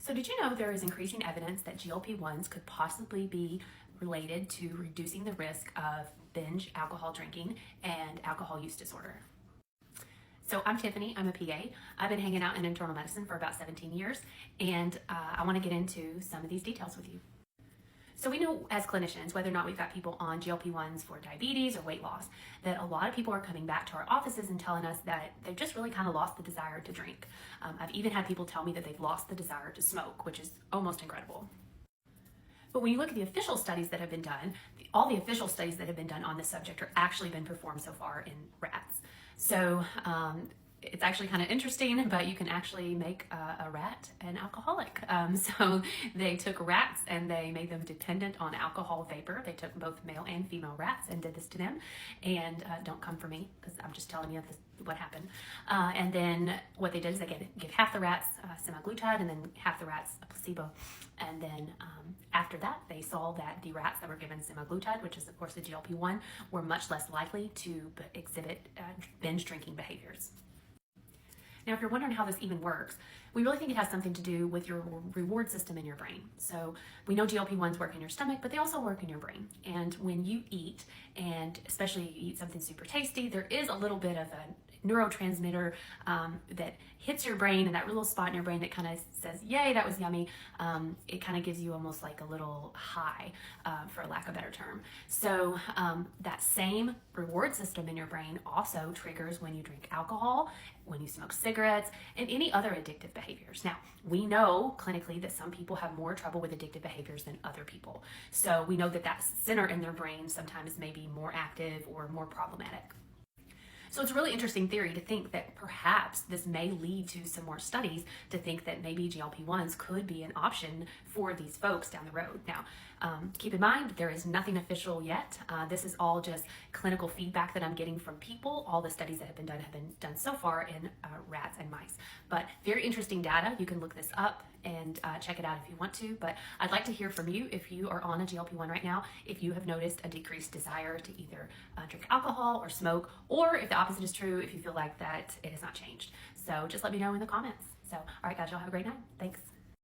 So did you know there is increasing evidence that GLP-1s could possibly be related to reducing the risk of binge alcohol drinking and alcohol use disorder? So I'm Tiffany, I'm a PA. I've been hanging out in internal medicine for about 17 years, and I want to get into some of these details with you. So we know as clinicians, whether or not we've got people on GLP-1s for diabetes or weight loss, that a lot of people are coming back to our offices and telling us that they've just really kind of lost the desire to drink. I've even had people tell me that they've lost the desire to smoke, which is almost incredible. But when you look at the official studies that have been done, all the official studies that have been done on this subject are actually been performed so far in rats. So it's actually kind of interesting, but you can actually make a rat an alcoholic. So they took rats and they made them dependent on alcohol vapor. They took both male and female rats and did this to them. And don't come for me, because I'm just telling you what happened. And then what they did is they give half the rats semaglutide and then half the rats a placebo. And then after that, they saw that the rats that were given semaglutide, which is of course the GLP-1, were much less likely to exhibit binge drinking behaviors. Now, if you're wondering how this even works, we really think it has something to do with your reward system in your brain. So we know GLP-1s work in your stomach, but they also work in your brain. And when you eat, and especially you eat something super tasty, there is a little bit of a neurotransmitter that hits your brain, and that little spot in your brain that kind of says, yay, that was yummy. It kind of gives you almost like a little high, for lack of a better term. So that same reward system in your brain also triggers when you drink alcohol, when you smoke cigarettes, and any other addictive behaviors. Now, we know clinically that some people have more trouble with addictive behaviors than other people. So we know that that center in their brain sometimes may be more active or more problematic. So it's a really interesting theory to think that perhaps this may lead to some more studies to think that maybe GLP-1s could be an option for these folks down the road. Now, keep in mind, there is nothing official yet. This is all just clinical feedback that I'm getting from people. All the studies that have been done so far in rats and mice. But very interesting data. You can look this up and check it out if you want to. But I'd like to hear from you if you are on a GLP-1 right now, if you have noticed a decreased desire to either drink alcohol or smoke, or if the opposite is true, if you feel like that it has not changed. So just let me know in the comments. So, all right, guys, y'all have a great night. Thanks.